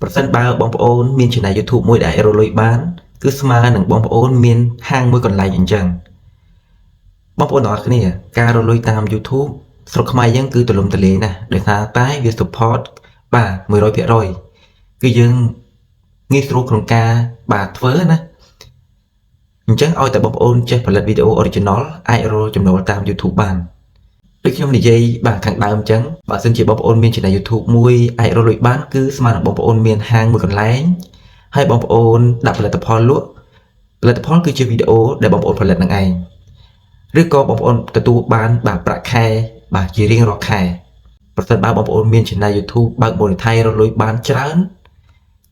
ប្រសិនបើបងប្អូនមាន channel YouTube មួយដែលរលួយបានគឺស្មើនឹងបងប្អូនមានហាងមួយកន្លែងអញ្ចឹងបងប្អូនទាំងអស់គ្នាការរលួយតាម YouTube ស្រុកខ្មែរយើងគឺទូលំទូលាយណាស់ដោយសារតែវា support បាទ 100% គឺយើងងាយស្រួលក្នុងការបាទធ្វើណាអញ្ចឹងឲ្យតែបងប្អូនចេះផលិតវីដេអូ original អាចរកចំណូលតាម YouTube បានដូចខ្ញុំនិយាយបាទខាងដើមអញ្ចឹងបើសិនជាបងប្អូនមាន channel YouTube មួយអាចរកលុយបានគឺស្មើនឹងបងប្អូនមានហាងមួយកន្លែងហើយបងប្អូនដាក់ផលិតផលលក់ផលិតផលគឺជាវីដេអូដែលបងប្អូនផលិតនឹងឯងឬក៏បងប្អូនទទួលបានបាទប្រាក់ខែបាទជារៀងរាល់ខែប្រសិនបើបងប្អូនមាន channel YouTube បើក monetize រកលុយបានច្រើន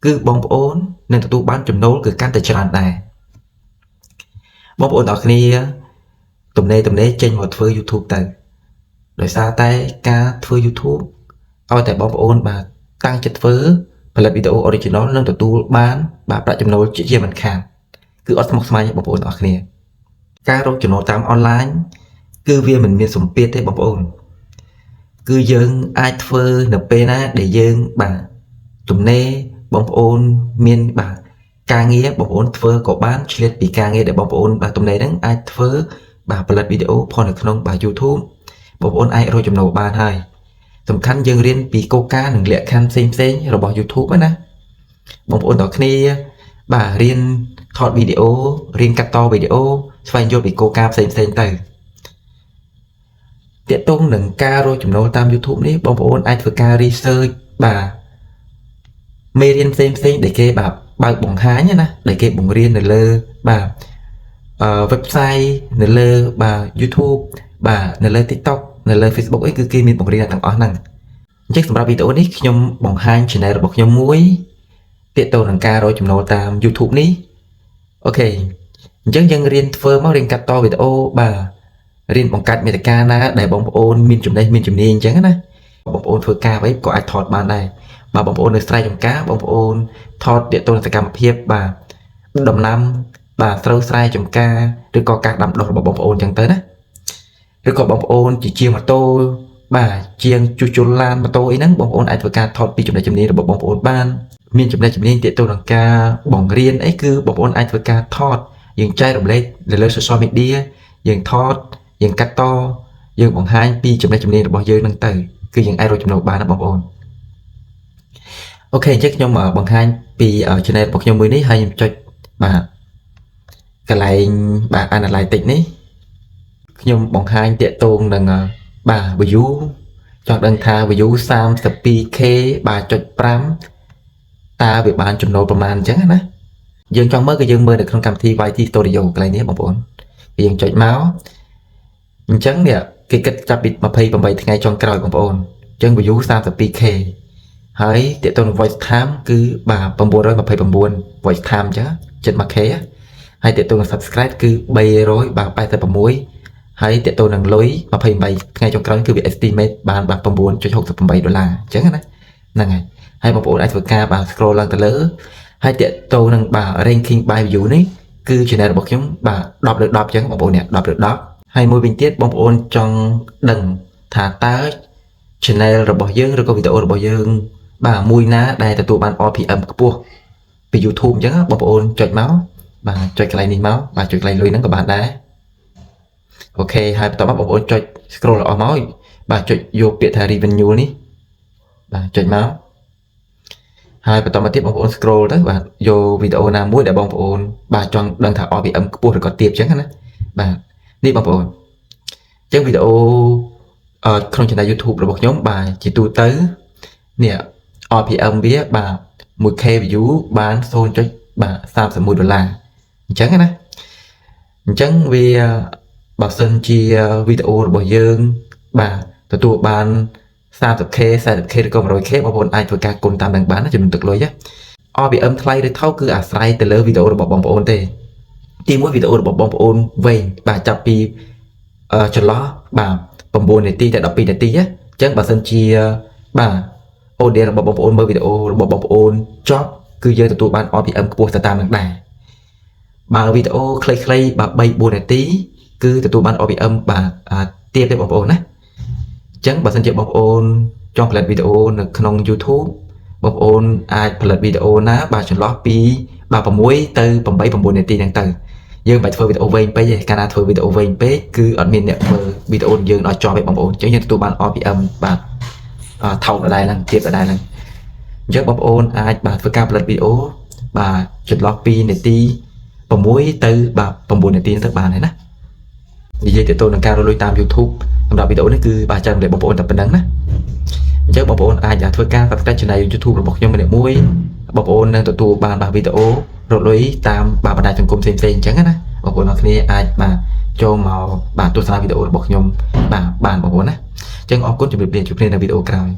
គឺបងប្អូននឹងទទួលបានចំណូលគឺកាន់តែច្រើនដែរបងប្អូនទាំងគ្នាទំនេរចេញមកធ្វើ YouTube ទៅដោយសារតែការធ្វើ YouTube ឲ្យតែបងប្អូនបាទតាំងចិត្តធ្វើផលិតវីដេអូ original នឹងទទួលបានបាទប្រាក់ចំណូលជាមិនខានគឺអត់ស្មុគស្មាញទេបងប្អូនទាំងអស់គ្នាការរកចំណូលតាម online គឺវាមិនមានសម្ពាធទេបងប្អូនគឺយើងអាចធ្វើនៅពេលណាដែលយើងបាទទំនេរបងប្អូនមានបាទការងារបងប្អូនធ្វើក៏បានឆ្លៀតពីការងារដែលបងប្អូនបាទទំនេរហ្នឹងអាចធ្វើបាទផលិតវីដេអូផុសនៅក្នុងបាទ YouTube បងប្អូនអាចរកចំណូលបានហើយសំខាន់យើងរៀនពីគោលការណ៍និងលក្ខខណ្ឌផ្សេងៗរបស់ YouTube ណាបងប្អូនទាំងគ្នាបាទរៀនថតវីដេអូរៀនកាត់តវីដេអូស្វែងយល់ពីគោលការណ៍ផ្សេងៗទៅតាកតងនឹងការរកចំណូលតាម YouTube នេះបងប្អូនអាចធ្វើការ research បាទមេរៀនផ្សេងៗដែលគេបាទបើកបង្ហាញណាដែលគេបង្រៀននៅលើបាទwebsite នៅលើបាទ YouTube បាទនៅលើ TikTok នៅលើ Facebook អីគឺគេមានបង្រៀនទាំងអស់ហ្នឹងអញ្ចឹងសម្រាប់វីដេអូនេះខ្ញុំបង្ហាញ channel របស់ខ្ញុំមួយទាក់ទងនឹងការរកចំណូលតាម YouTube នេះអូខេអញ្ចឹងយើងរៀនធ្វើមករៀនកាត់តវីដេអូបាទរៀនបង្កើតមាតិកាណាដែលបងប្អូនមានចំណេះមានជំនាញអញ្ចឹងណាបងប្អូនធ្វើការអ្វីក៏អាចថតបានដែរបាទបងប្អូននៅស្រែចម្ការបងប្អូនថតទាក់ទងនឹងសកម្មភាពបាទដំណាំបាទស្រូវស្រែចម្ការឬក៏ការដាំដុះរបស់បងប្អូនអញ្ចឹងទៅណាឬក៏បងប្អូនជាងម៉ូតូបាទជាងជួសជុលឡានម៉ូតូអីហ្នឹងបងប្អូនអាចធ្វើការថតពីចំណេះជំនាញរបស់បងប្អូនបានមានចំណេះជំនាញទាក់ទងនឹងការបង្រៀនអីគឺបងប្អូនអាចធ្វើការថតយើងចែករំលែកនៅលើ social media យើងថតយើងកាត់តយើងបង្ហាញពីចំណេះជំនាញរបស់យើងហ្នឹងទៅគឺយើងអាចរកចំណូលបានណាបងប្អូនអូខេអញ្ចឹងខ្ញុំបង្ហាញពី channel របស់ខ្ញុំមួយនេះហើយខ្ញុំចុចបាទកន្លែងបាទ analytics នេះខ្ញុំបង្ហាញតាក់ទងនឹងបាទ view ចង់ដឹងថា view 32k បាទចុច5តើវាបានចំណូលប្រមាណអញ្ចឹងណាយើងចង់មើលគឺយើងមើលនៅក្នុងកម្មវិធី YT Studio កន្លែងនេះបងប្អូនយើងចុចមកអញ្ចឹងនេះគេគិតចាប់ពី28ថ្ងៃចុងក្រោយបងប្អូនអញ្ចឹង view 32k ហើយតាក់ទងនឹង voice time គឺបាទ929 voice time អញ្ចឹងជិត 1k ហើយតាក់ទងនឹង subscribe គឺ386ហើយតាក់ទងនឹងលុយ28ថ្ងៃចុងក្រោយគឺវា estimate បានបាទ $9.68 អញ្ចឹងណាហ្នឹងហើយបងប្អូនអាចធ្វើការបាទ scroll ឡើងទៅលើហើយតាក់ទងនឹងបាទ ranking by view នេះគឺ channel របស់ខ្ញុំបាទ10 លើ 10 អញ្ចឹងបងប្អូននេះ10 លើ 10ហើយមួយវិញទៀតបងប្អូនចង់ដឹងថាតើ channel របស់យើងឬក៏វីដេអូរបស់យើងបាទមួយណាដែលទទួលបាន RPM ខ្ពស់ពី YouTube អញ្ចឹងបងប្អូនចុចមកបាទចុចកន្លែងនេះមកបាទចុចកន្លែងលុយហ្នឹងក៏បានដែរអូខេហើយបន្ទាប់មកបងប្អូនចុច scroll អស់មកបាទចុចយកពាក្យថា revenue នេះបាទចុចមកហើយបន្តមកទៀតបងប្អូន scroll ទៅបាទយកវីដេអូណាមួយដែលបងប្អូនបាទចង់ដឹងថា RPM ខ្ពស់ឬក៏ទាបអញ្ចឹងណាបាទនេះបងប្អូនអញ្ចឹងវីដេអូក្នុង channel YouTube របស់ខ្ញុំបាទជាទូទៅនេះ RPM វាបាទ 1k view បាន $0.31 អញ្ចឹងណាអញ្ចឹងវាបើសិនជាវីដេអូរបស់យើងបាទទទួលបាន 30k 40k ឬក៏ 100k បងប្អូនអាចធ្វើការគុណតាមនឹងបានចំនួនទឹកលុយ RPM ថ្លៃឬថោកគឺអាស្រ័យទៅលើវីដេអូរបស់បងប្អូនទេទីមួយវីដេអូរបស់បងប្អូនវែងបាទចាប់ពីចន្លោះបាទ9នាទីទៅ12នាទីអញ្ចឹងបើសិនជាបាទ audience របស់បងប្អូនមើលវីដេអូរបស់បងប្អូនចប់គឺយើងទទួលបាន RPM ខ្ពស់ទៅតាមនឹងដែរបើវីដេអូខ្លីៗបាទ 3-4 នាទីគឺទទួលបាន RPM បាទទាបទេបងប្អូនណាអញ្ចឹងបើសិនជាបងប្អូនចង់ផលិតវីដេអូនៅក្នុង YouTube បងប្អូនអាចផលិតវីដេអូណាបាទចន្លោះពីបាទ6ទៅ8 9នាទីហ្នឹងទៅយើងមិនធ្វើវីដេអូវែងពេកទេកាលណាធ្វើវីដេអូវែងពេកគឺអត់មានអ្នកមើលវីដេអូយើងដល់ចប់ទេបងប្អូនអញ្ចឹងយើងទទួលបាន RPM បាទថោកដដែលហ្នឹងទៀតដដែលហ្នឹងអញ្ចឹងបងប្អូនអាចបាទធ្វើការផលិតវីដេអូបាទចន្លោះពីនាទី6ទៅបាទ9នាទីទៅបានហើយណានិយាយទៅនឹងការរលួយតាម YouTube សម្រាប់វីដេអូនេះគឺបាទចាំតែបងប្អូនតែប៉ុណ្្នឹងណាអញ្ចឹងបងប្អូនអាចធ្វើការ Subscribe Channel YouTube របស់ខ្ញុំម្នាក់មួយបងប្អូននឹងទទួលបានបាទវីដេអូរលួយតាមបាទបណ្ដាញសង្គមផ្សេងៗអញ្ចឹងណាបងប្អូនទាំងគ្នាអាចបាទចូលមកបាទទស្សនាវីដេអូរបស់ខ្ញុំបាទបានបងប្អូនណាអញ្ចឹងអរគុណជម្រាបលាជួបគ្នានៅវីដេអូក្រោយ